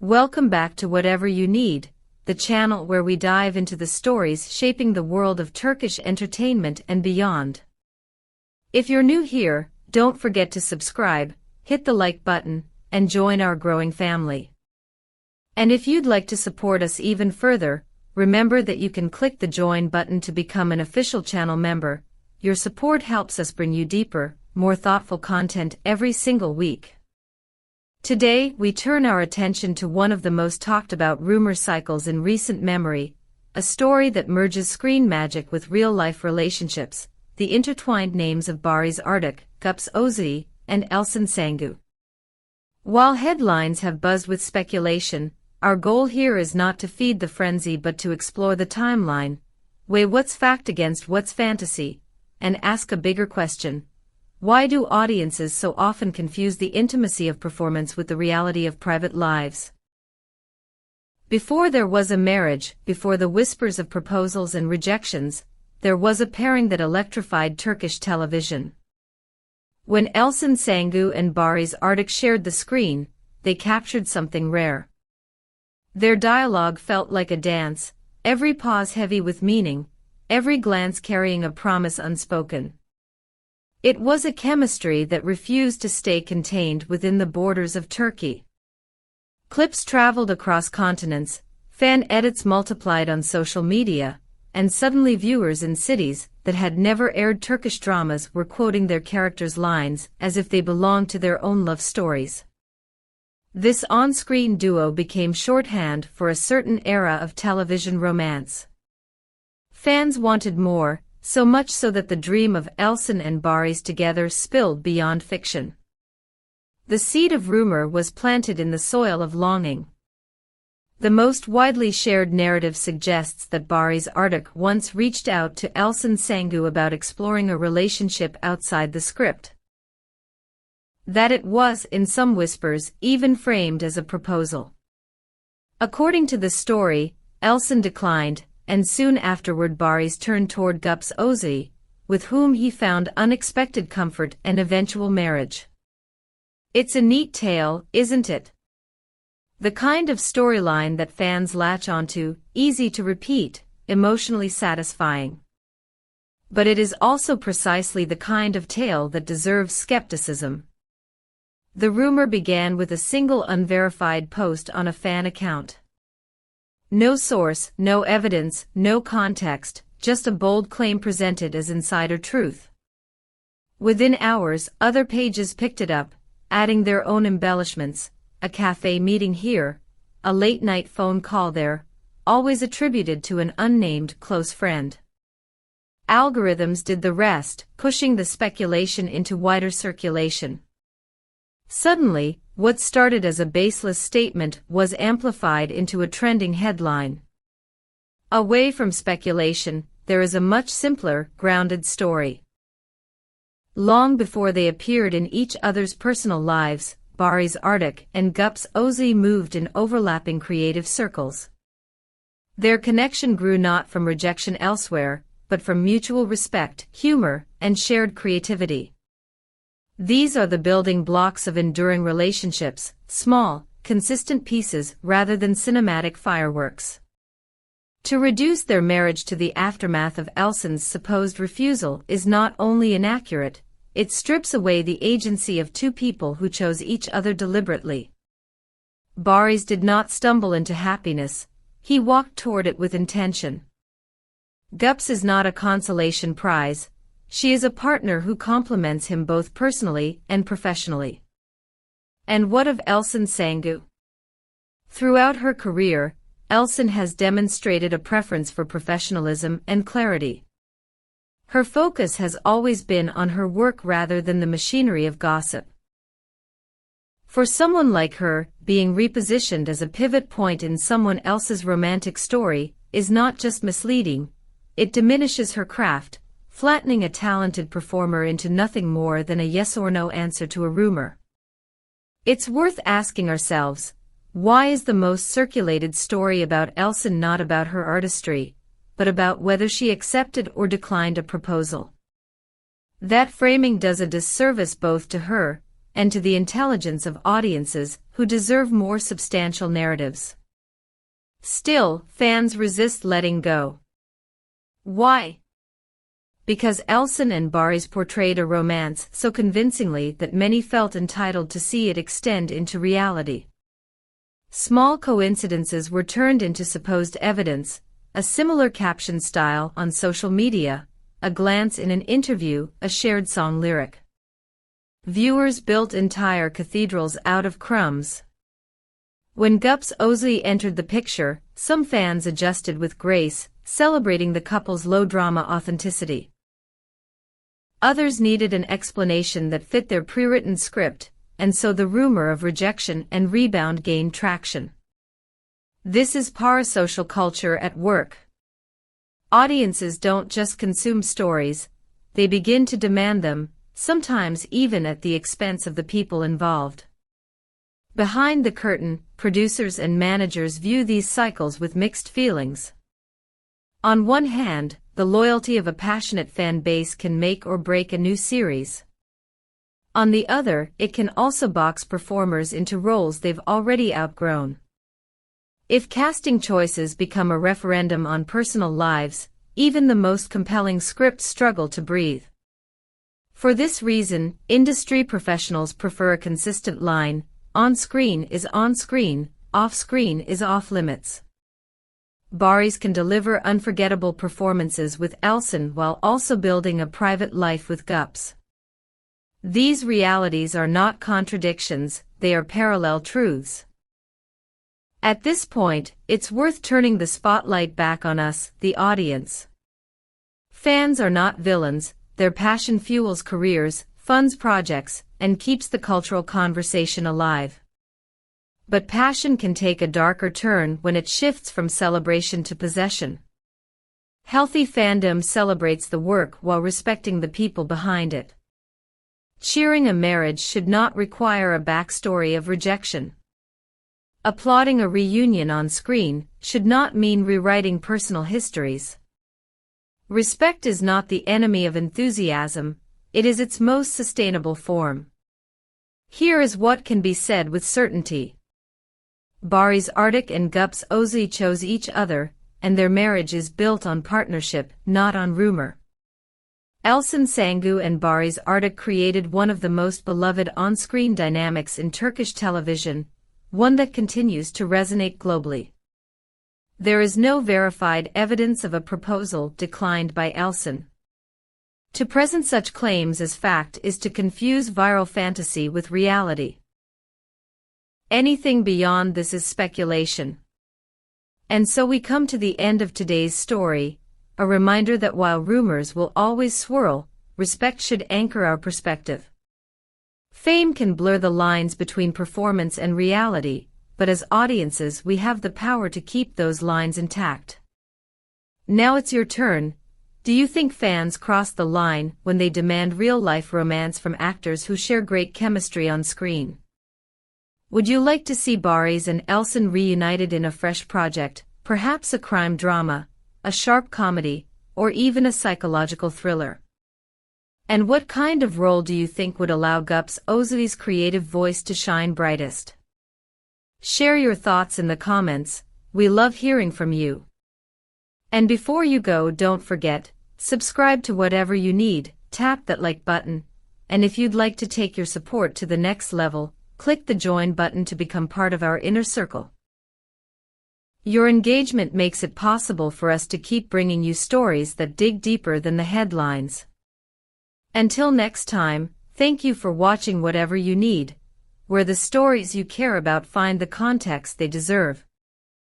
Welcome back to Whatever You Need, the channel where we dive into the stories shaping the world of Turkish entertainment and beyond. If you're new here, don't forget to subscribe, hit the like button, and join our growing family. And if you'd like to support us even further, remember that you can click the join button to become an official channel member. Your support helps us bring you deeper, more thoughtful content every single week. Today, we turn our attention to one of the most talked about rumor cycles in recent memory, a story that merges screen magic with real-life relationships, the intertwined names of Barış Arduç, Gups Özil, and Elçin Sangu. While headlines have buzzed with speculation, our goal here is not to feed the frenzy but to explore the timeline, weigh what's fact against what's fantasy, and ask a bigger question. Why do audiences so often confuse the intimacy of performance with the reality of private lives? Before there was a marriage, before the whispers of proposals and rejections, there was a pairing that electrified Turkish television. When Elçin Sangu and Barış Arduç shared the screen, they captured something rare. Their dialogue felt like a dance, every pause heavy with meaning, every glance carrying a promise unspoken. It was a chemistry that refused to stay contained within the borders of Turkey. Clips traveled across continents, fan edits multiplied on social media, and suddenly viewers in cities that had never aired Turkish dramas were quoting their characters' lines as if they belonged to their own love stories. This on-screen duo became shorthand for a certain era of television romance. Fans wanted more, so much so that the dream of Elçin and Barış together spilled beyond fiction. The seed of rumor was planted in the soil of longing. The most widely shared narrative suggests that Barış Arduç once reached out to Elçin Sangu about exploring a relationship outside the script. That it was, in some whispers, even framed as a proposal. According to the story, Elçin declined, and soon afterward Barış turned toward Gups Özil, with whom he found unexpected comfort and eventual marriage. It's a neat tale, isn't it? The kind of storyline that fans latch onto, easy to repeat, emotionally satisfying. But it is also precisely the kind of tale that deserves skepticism. The rumor began with a single unverified post on a fan account. No source, no evidence, no context, just a bold claim presented as insider truth. Within hours, other pages picked it up, adding their own embellishments, a cafe meeting here, a late-night phone call there, always attributed to an unnamed close friend. Algorithms did the rest, pushing the speculation into wider circulation. Suddenly, what started as a baseless statement was amplified into a trending headline. Away from speculation, there is a much simpler, grounded story. Long before they appeared in each other's personal lives, Barış Arduç and Gups Özil moved in overlapping creative circles. Their connection grew not from rejection elsewhere, but from mutual respect, humor, and shared creativity. These are the building blocks of enduring relationships, small, consistent pieces rather than cinematic fireworks. To reduce their marriage to the aftermath of Elçin's supposed refusal is not only inaccurate, it strips away the agency of two people who chose each other deliberately. Barış did not stumble into happiness, he walked toward it with intention. Gups is not a consolation prize. She is a partner who complements him both personally and professionally. And what of Elçin Sangu? Throughout her career, Elçin has demonstrated a preference for professionalism and clarity. Her focus has always been on her work rather than the machinery of gossip. For someone like her, being repositioned as a pivot point in someone else's romantic story is not just misleading, it diminishes her craft, flattening a talented performer into nothing more than a yes or no answer to a rumor. It's worth asking ourselves, why is the most circulated story about Elçin not about her artistry, but about whether she accepted or declined a proposal? That framing does a disservice both to her, and to the intelligence of audiences who deserve more substantial narratives. Still, fans resist letting go. Why? Because Elçin and Barış portrayed a romance so convincingly that many felt entitled to see it extend into reality. Small coincidences were turned into supposed evidence, a similar caption style on social media, a glance in an interview, a shared song lyric. Viewers built entire cathedrals out of crumbs. When Gups Özli entered the picture, some fans adjusted with grace, celebrating the couple's low-drama authenticity. Others needed an explanation that fit their pre-written script, and so the rumor of rejection and rebound gained traction. This is parasocial culture at work. Audiences don't just consume stories, they begin to demand them, sometimes even at the expense of the people involved. Behind the curtain, producers and managers view these cycles with mixed feelings. On one hand, the loyalty of a passionate fan base can make or break a new series. On the other, it can also box performers into roles they've already outgrown. If casting choices become a referendum on personal lives, even the most compelling scripts struggle to breathe. For this reason, industry professionals prefer a consistent line: on-screen is on-screen, off-screen is off-limits. Barış can deliver unforgettable performances with Elçin while also building a private life with Gups. These realities are not contradictions, they are parallel truths. At this point, it's worth turning the spotlight back on us, the audience. Fans are not villains, their passion fuels careers, funds projects, and keeps the cultural conversation alive. But passion can take a darker turn when it shifts from celebration to possession. Healthy fandom celebrates the work while respecting the people behind it. Cheering a marriage should not require a backstory of rejection. Applauding a reunion on screen should not mean rewriting personal histories. Respect is not the enemy of enthusiasm, it is its most sustainable form. Here is what can be said with certainty. Barış Arduç and Gups Özli chose each other, and their marriage is built on partnership, not on rumor. Elçin Sangu and Barış Arduç created one of the most beloved on-screen dynamics in Turkish television, one that continues to resonate globally. There is no verified evidence of a proposal declined by Elçin. To present such claims as fact is to confuse viral fantasy with reality. Anything beyond this is speculation. And so we come to the end of today's story, a reminder that while rumors will always swirl, respect should anchor our perspective. Fame can blur the lines between performance and reality, but as audiences we have the power to keep those lines intact. Now it's your turn. Do you think fans cross the line when they demand real-life romance from actors who share great chemistry on screen? Would you like to see Barış and Elçin reunited in a fresh project, perhaps a crime drama, a sharp comedy, or even a psychological thriller? And what kind of role do you think would allow Gups Özli's creative voice to shine brightest? Share your thoughts in the comments, we love hearing from you. And before you go, don't forget, subscribe to whatever you need, tap that like button, and if you'd like to take your support to the next level, click the join button to become part of our inner circle. Your engagement makes it possible for us to keep bringing you stories that dig deeper than the headlines. Until next time, thank you for watching Whatever You Need, where the stories you care about find the context they deserve.